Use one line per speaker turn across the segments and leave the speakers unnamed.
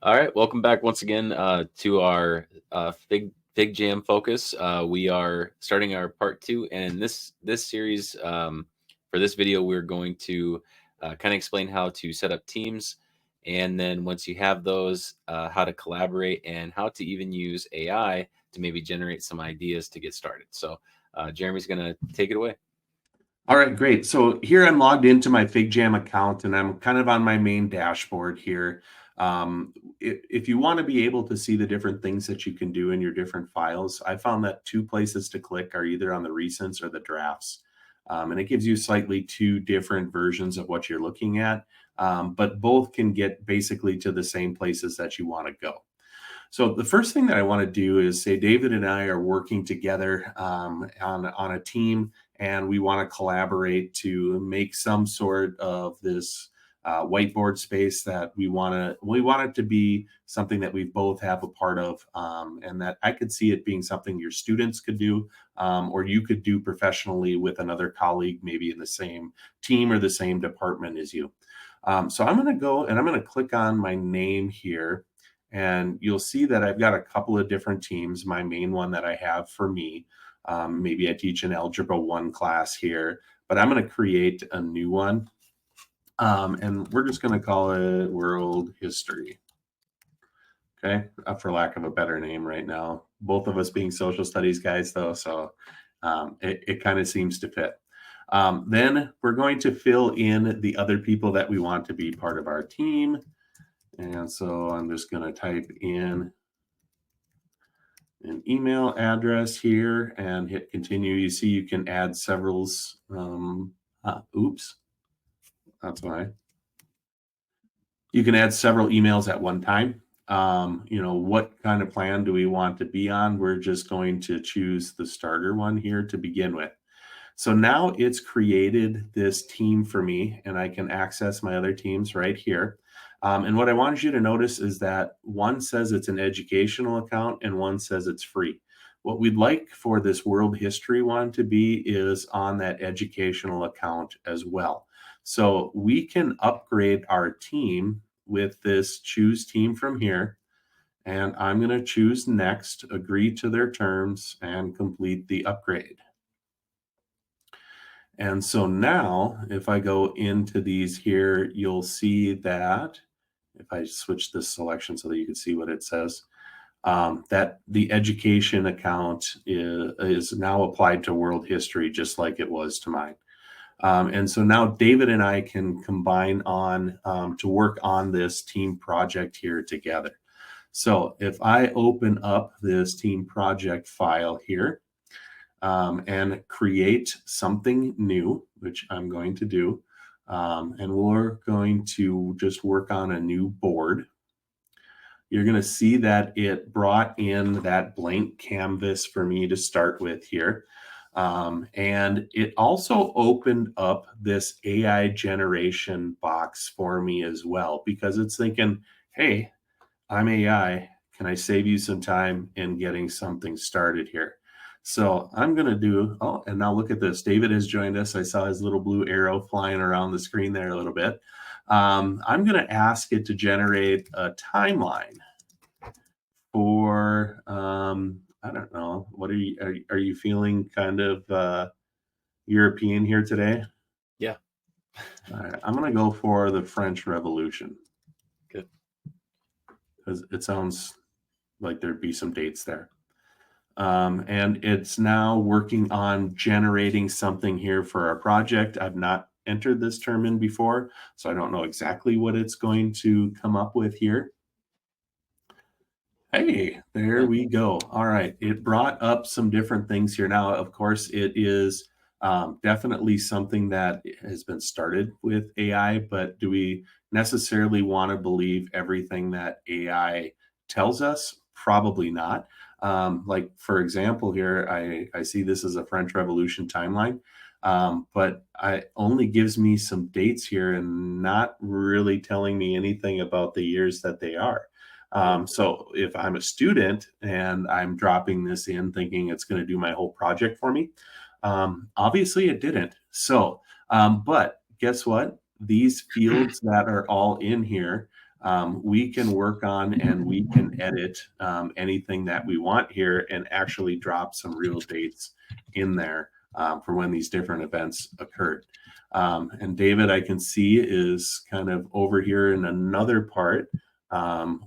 All right, welcome back once again to our FigJam focus. We are starting our part two, and this series for this video, we're going to kind of explain how to set up teams, and then once you have those, how to collaborate and how to even use AI to maybe generate some ideas to get started. So Jeremy's going to take it away.
All right, great. So here I'm logged into my FigJam account, and I'm kind of on my main dashboard here. If you want to be able to see the different things that you can do in your different files, I found that two places to click are either on the recents or the drafts. And it gives you slightly two different versions of what you're looking at, but both can get basically to the same places that you want to go. So the first thing that I want to do is say David and I are working together on a team, and we want to collaborate to make some sort of this whiteboard space that we want it to be something that we both have a part of, and that I could see it being something your students could do, or you could do professionally with another colleague, maybe in the same team or the same department as you. So I'm going to go and I'm going to click on my name here. And you'll see that I've got a couple of different teams. My main one that I have for me, maybe I teach an Algebra 1 class here, but I'm going to create a new one. And we're just going to call it World History. Okay, for lack of a better name right now. Both of us being social studies guys, though, so it kind of seems to fit. Then we're going to fill in the other people that we want to be part of our team. And so I'm just going to type in an email address here and hit continue. You see you can add several. Oops, that's why. You can add several emails at one time. What kind of plan do we want to be on? We're just going to choose the starter one here to begin with. So now it's created this team for me, and I can access my other teams right here. And what I wanted you to notice is that one says it's an educational account and one says it's free. What we'd like for this world history one to be is on that educational account as well. So we can upgrade our team with this choose team from here. And I'm going to choose next, agree to their terms, and complete the upgrade. And so now if I go into these here, you'll see that if I switch this selection so that you can see what it says, that the education account is now applied to world history just like it was to mine. And so now David and I can combine on to work on this team project here together. So if I open up this team project file here, and create something new, which I'm going to do. And we're going to just work on a new board. You're going to see that it brought in that blank canvas for me to start with here. And it also opened up this AI generation box for me as well, because it's thinking, hey, I'm AI. Can I save you some time in getting something started here? So I'm going to do, and now look at this. David has joined us. I saw his little blue arrow flying around the screen there a little bit. I'm going to ask it to generate a timeline for, I don't know, what are you feeling kind of European here today?
Yeah.
All right, I'm going to go for the French Revolution.
Good.
Because it sounds like there'd be some dates there. And it's now working on generating something here for our project. I've not entered this term in before, so I don't know exactly what it's going to come up with here. Hey, there we go. All right, it brought up some different things here. Now, of course, it is definitely something that has been started with AI, but do we necessarily want to believe everything that AI tells us? Probably not. Like, for example, here, I see this as a French Revolution timeline, but it only gives me some dates here and not really telling me anything about the years that they are. So if I'm a student and I'm dropping this in thinking it's going to do my whole project for me, obviously it didn't. So, but guess what? These fields that are all in here, we can work on and we can edit anything that we want here and actually drop some real dates in there for when these different events occurred. And David, I can see, is kind of over here in another part,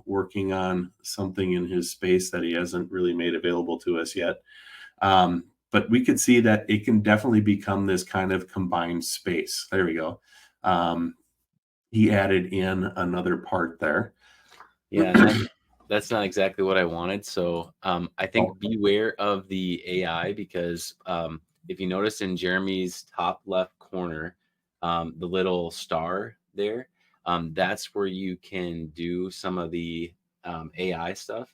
working on something in his space that he hasn't really made available to us yet. But we could see that it can definitely become this kind of combined space. There we go. He added in another part there.
Yeah, that's not exactly what I wanted. So I think beware of the AI, because if you notice in Jeremy's top left corner, the little star there, that's where you can do some of the AI stuff.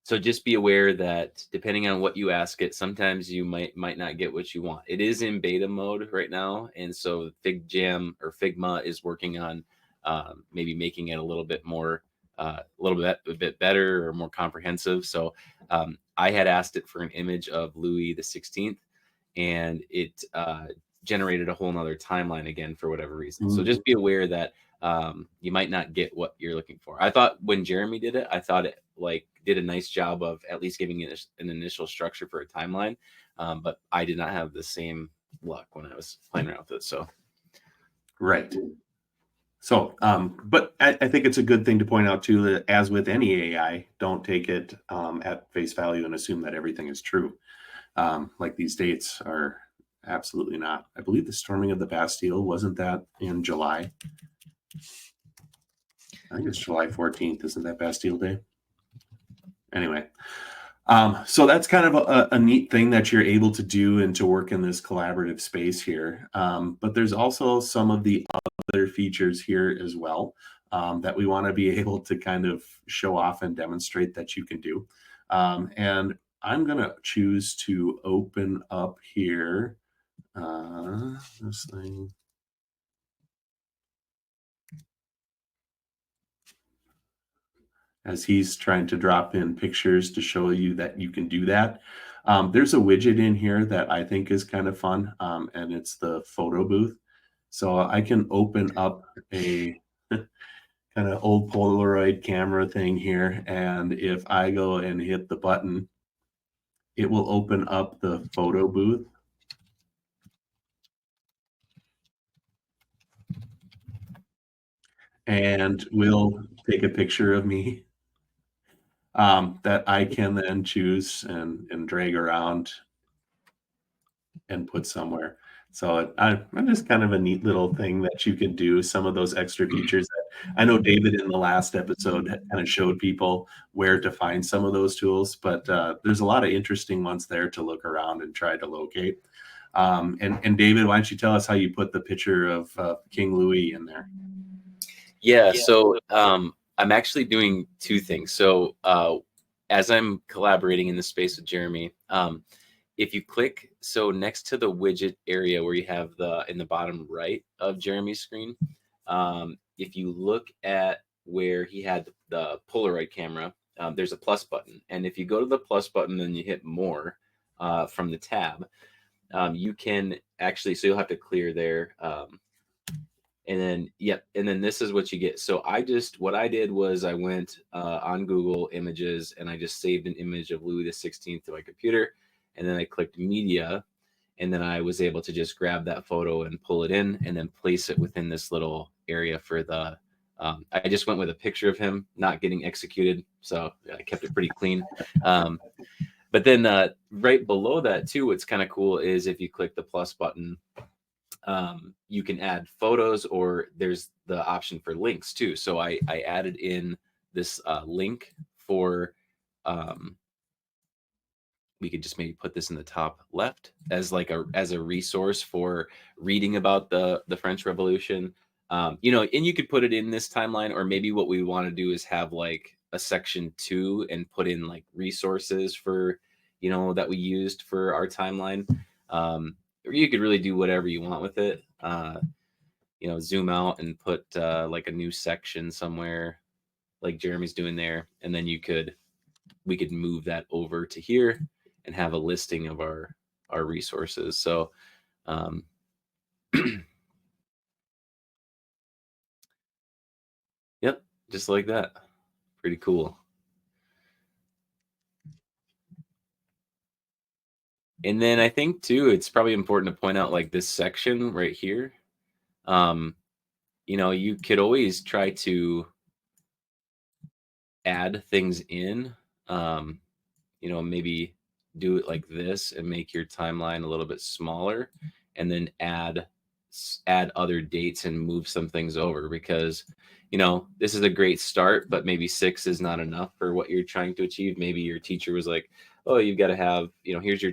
So just be aware that depending on what you ask it, sometimes you might not get what you want. It is in beta mode right now, and so FigJam or Figma is working on maybe making it a little bit more, a bit better or more comprehensive. So I had asked it for an image of Louis the 16th, and it generated a whole nother timeline again for whatever reason. So just be aware that you might not get what you're looking for. I thought when Jeremy did it, I thought it did a nice job of at least giving it an initial structure for a timeline, but I did not have the same luck when I was playing around with it. So
right. So, but I think it's a good thing to point out too, that as with any AI, don't take it at face value and assume that everything is true. Like these dates are absolutely not. I believe the storming of the Bastille, wasn't that in July? I think it's July 14th. Isn't that Bastille Day? Anyway, so that's kind of a neat thing that you're able to do and to work in this collaborative space here. But there's also some of the other features here as well that we want to be able to kind of show off and demonstrate that you can do. And I'm going to choose to open up here this thing. As he's trying to drop in pictures to show you that you can do that. There's a widget in here that I think is kind of fun, and it's the photo booth. So I can open up a kind of old Polaroid camera thing here, and if I go and hit the button, it will open up the photo booth. And we'll take a picture of me that I can then choose and drag around and put somewhere. So I'm just kind of a neat little thing that you can do, some of those extra features that I know David in the last episode kind of showed people where to find some of those tools, but there's a lot of interesting ones there to look around and try to locate. And David, why don't you tell us how you put the picture of King Louis in there?
Yeah, so I'm actually doing two things. So as I'm collaborating in the space with Jeremy, if you click, so next to the widget area where you have in the bottom right of Jeremy's screen, if you look at where he had the Polaroid camera, there's a plus button. And if you go to the plus button and you hit more from the tab, you can actually, so you'll have to clear there. And then, and then this is what you get. So what I did was I went on Google Images and I just saved an image of Louis the 16th to my computer. And then I clicked media, and then I was able to just grab that photo and pull it in and then place it within this little area for the, I just went with a picture of him not getting executed. So I kept it pretty clean. But then right below that too, what's kind of cool is if you click the plus button, you can add photos, or there's the option for links too. So I added in this link for, we could just maybe put this in the top left as as a resource for reading about the French Revolution. And you could put it in this timeline, or maybe what we want to do is have like a section 2 and put in like resources for, that we used for our timeline. Or you could really do whatever you want with it. Zoom out and put like a new section somewhere like Jeremy's doing there. And then we could move that over to here and have a listing of our resources. So just like that. Pretty cool. And then I think too, it's probably important to point out like this section right here. You know, you could always try to add things in, you know, maybe do it like this and make your timeline a little bit smaller, and then add other dates and move some things over, because, you know, this is a great start, but maybe 6 is not enough for what you're trying to achieve. Maybe your teacher was like, oh, you've got to have, you know, here's your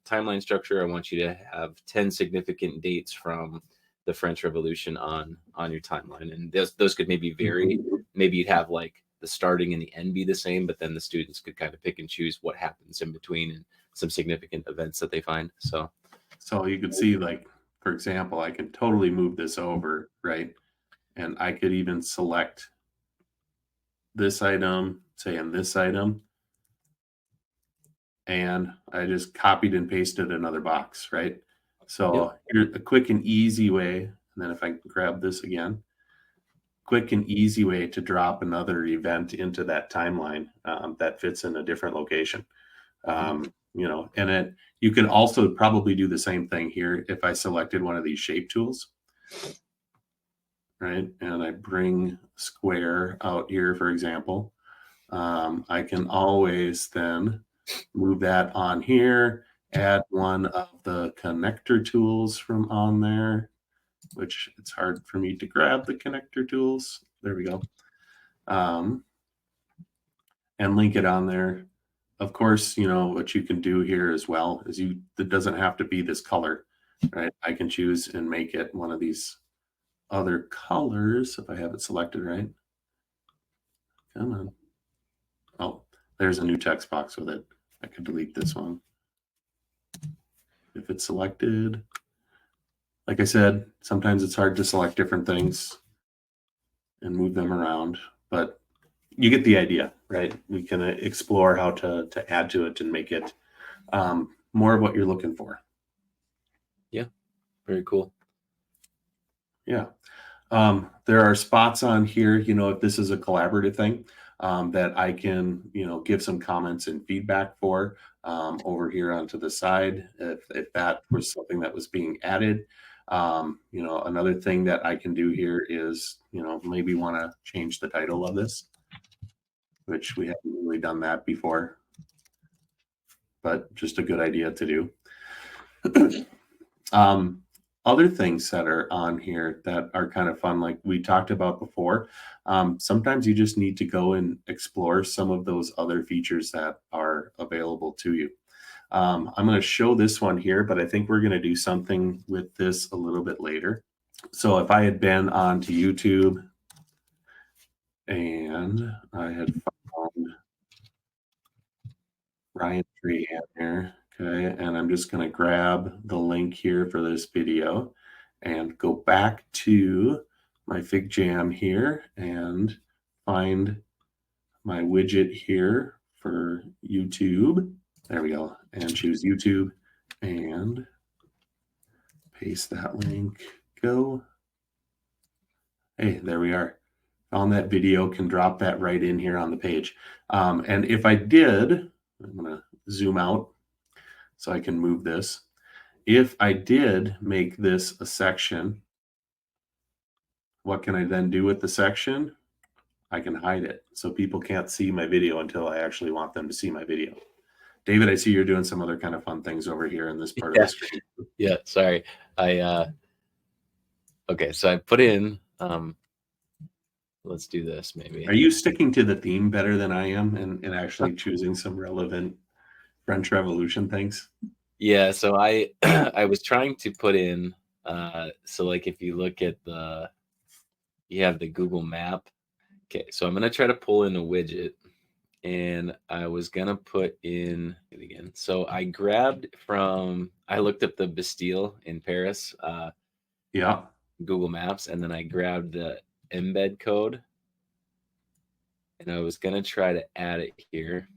timeline structure. I want you to have 10 significant dates from the French Revolution on your timeline. And those could maybe vary. Maybe you'd have like the starting and the end be the same, but then the students could kind of pick and choose what happens in between and some significant events that they find. So
you could see, like, for example, I can totally move this over, right? And I could even select this item, say, and this item, and I just copied and pasted another box, right? So here's a quick and easy way. And then if I grab this again, quick and easy way to drop another event into that timeline that fits in a different location. You know, and you can also probably do the same thing here if I selected one of these shape tools, right? And I bring square out here, for example. I can always then move that on here, add one of the connector tools from on there, which it's hard for me to grab the connector tools. There we go. And link it on there. Of course, you know, what you can do here as well is it doesn't have to be this color, right? I can choose and make it one of these other colors if I have it selected, right? Come on. Oh, there's a new text box with it. I could delete this one. If it's selected, like I said, sometimes it's hard to select different things and move them around, but you get the idea, right? We can explore how to add to it and make it more of what you're looking for.
Yeah, very cool.
Yeah. There are spots on here, you know, if this is a collaborative thing, that I can, you know, give some comments and feedback for over here onto the side, if that was something that was being added. You know, another thing that I can do here is, you know, maybe want to change the title of this, which we haven't really done that before, but just a good idea to do. Other things that are on here that are kind of fun, like we talked about before, sometimes you just need to go and explore some of those other features that are available to you. I'm going to show this one here, but I think we're going to do something with this a little bit later. So if I had been onto YouTube and I had found Ryan Trahan here, okay, and I'm just going to grab the link here for this video and go back to my FigJam here and find my widget here for YouTube. There we go. And choose YouTube and paste that link. Go. Hey, there we are. On that video, can drop that right in here on the page. And if I did, I'm going to zoom out so I can move this. If I did make this a section, what can I then do with the section? I can hide it so people can't see my video until I actually want them to see my video. David, I see you're doing some other kind of fun things over here in this part of the screen.
Yeah, sorry. Okay, so I put in, let's do this maybe.
Are you sticking to the theme better than I am and actually choosing some relevant French Revolution things?
Yeah, so I I was trying to put in, so like if you look at you have the Google map. Okay, so I'm gonna try to pull in a widget, and I was gonna put in it again. So I looked up the Bastille in Paris,
yeah,
Google Maps, and then I grabbed the embed code, and I was gonna try to add it here.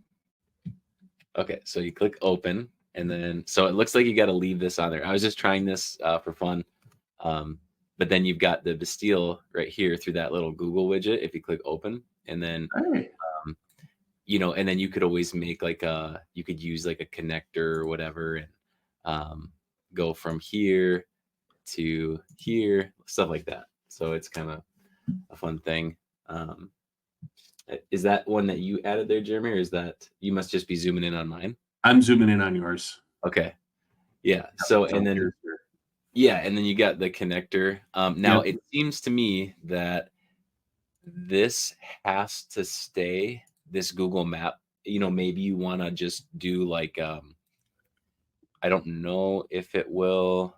Okay, so you click open, and then so it looks like you got to leave this on there. I was just trying this for fun. but then you've got the Bastille right here through that little Google widget. If you click open, and then
Hey.
and then you could always make like you could use like a connector or whatever, and go from here to here, stuff like that. So it's kind of a fun thing. Is that one that you added there, Jeremy, or is that you must just be zooming in on mine?
I'm zooming in on yours.
Okay. Yeah. So and then you got the connector. Now it seems to me that this has to stay this Google Map. Maybe you want to just do like I don't know if it will.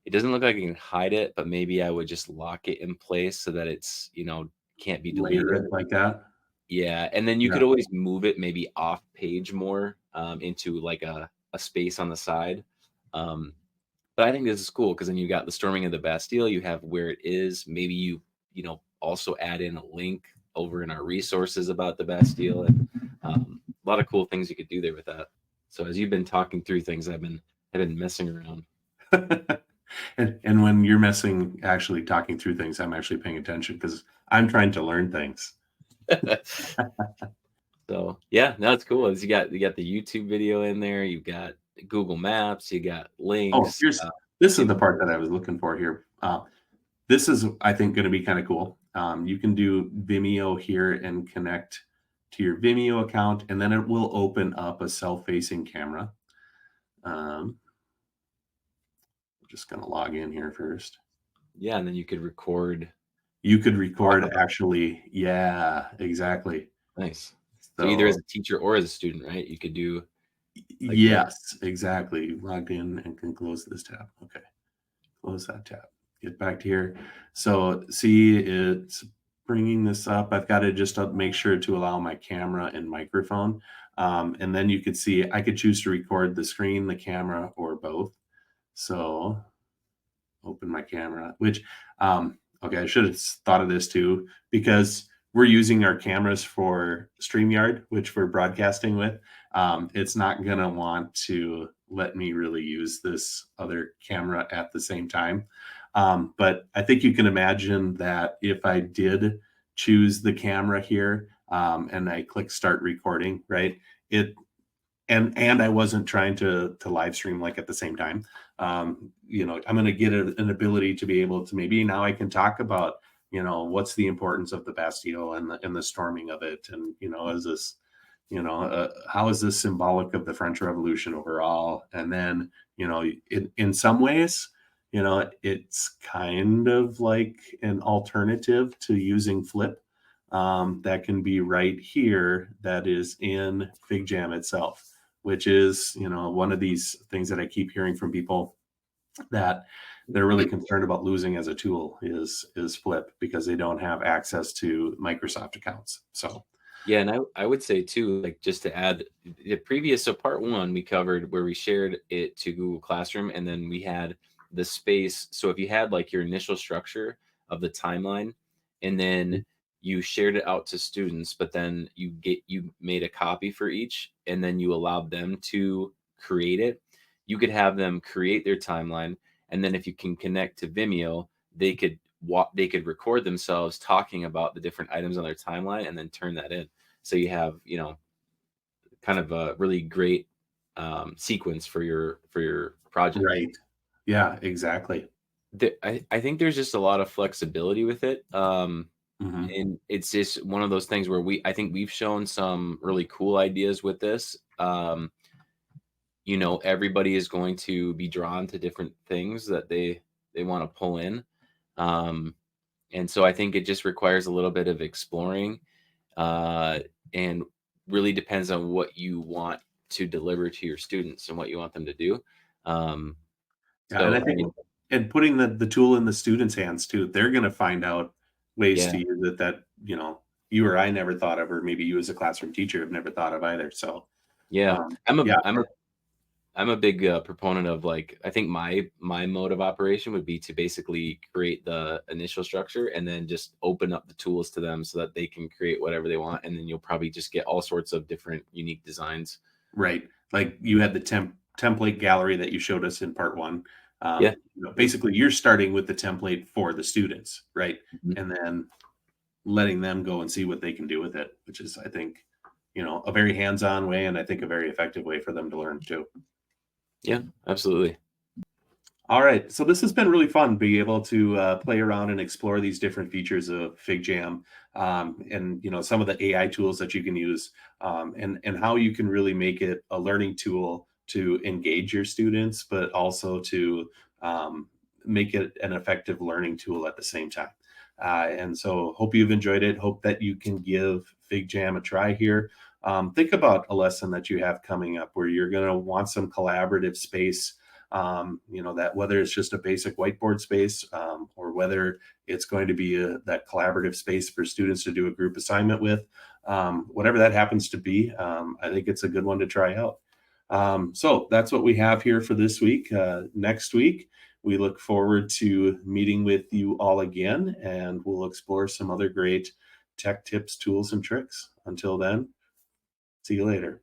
It doesn't look like I can hide it, but maybe I would just lock it in place so that it's can't be deleted
like that.
Yeah, and then you could always move it maybe off page more into like a space on the side. But I think this is cool because then you got the storming of the Bastille. You have where it is. Maybe you also add in a link over in our resources about the Bastille, and a lot of cool things you could do there with that. So as you've been talking through things, I've been messing around.
and when you're actually talking through things, I'm actually paying attention because I'm trying to learn things.
So yeah, no, it's cool. You got the YouTube video in there. You've got Google Maps. You got links.
Oh, this is the part that I was looking for here. This is, I think, going to be kind of cool. You can do Vimeo here and connect to your Vimeo account, and then it will open up a self-facing camera. I'm just going to log in here first.
Yeah, and then you could record.
You could record actually. Yeah, exactly.
Nice. So either as a teacher or as a student, right? You could do.
Like yes, exactly. Logged in and can close this tab. Okay. Close that tab. Get back to here. So see, it's bringing this up. I've got to just make sure to allow my camera and microphone. And then you could see I could choose to record the screen, the camera, or both. So open my camera, which, okay, I should have thought of this too, because we're using our cameras for StreamYard, which we're broadcasting with. It's not going to want to let me really use this other camera at the same time. But I think you can imagine that if I did choose the camera here and I click start recording, right? And I wasn't trying to live stream like at the same time. I'm going to get an ability to be able to, maybe now I can talk about, what's the importance of the Bastille and the storming of it. And, is this, how is this symbolic of the French Revolution overall? And then, in some ways, it's kind of like an alternative to using Flip that can be right here that is in FigJam itself, which is, one of these things that I keep hearing from people that they're really concerned about losing as a tool is Flip because they don't have access to Microsoft accounts. So
yeah, and I would say too, like just to add the previous, so part one we covered where we shared it to Google Classroom, and then we had the space. So if you had like your initial structure of the timeline, and then you shared it out to students, but then you made a copy for each, and then you allowed them to create it. You could have them create their timeline, and then if you can connect to Vimeo, they could record themselves talking about the different items on their timeline and then turn that in. So you have, kind of a really great sequence for your project.
Right. Yeah, exactly.
I think there's just a lot of flexibility with it. And it's just one of those things where I think we've shown some really cool ideas with this. Everybody is going to be drawn to different things that they want to pull in. And so I think it just requires a little bit of exploring and really depends on what you want to deliver to your students and what you want them to do.
And I think, and putting the tool in the students' hands too, they're going to find out ways to use it that, you or I never thought of, or maybe you as a classroom teacher have never thought of either. So
I'm a big proponent of, like, I think my mode of operation would be to basically create the initial structure and then just open up the tools to them so that they can create whatever they want. And then you'll probably just get all sorts of different unique designs.
Right. Like you had the template gallery that you showed us in part one.
Yeah.
Basically you're starting with the template for the students, right?
Mhm.
And then letting them go and see what they can do with it, which is, I think, a very hands-on way, and I think a very effective way for them to learn too.
Yeah, absolutely.
All right, so this has been really fun, being able to play around and explore these different features of FigJam, and some of the AI tools that you can use, and how you can really make it a learning tool to engage your students, but also to make it an effective learning tool at the same time. And so, hope you've enjoyed it. Hope that you can give FigJam a try here. Think about a lesson that you have coming up where you're going to want some collaborative space. That whether it's just a basic whiteboard space, or whether it's going to be that collaborative space for students to do a group assignment with, whatever that happens to be, I think it's a good one to try out. So that's what we have here for this week. Next week, we look forward to meeting with you all again, and we'll explore some other great tech tips, tools, and tricks. Until then, see you later.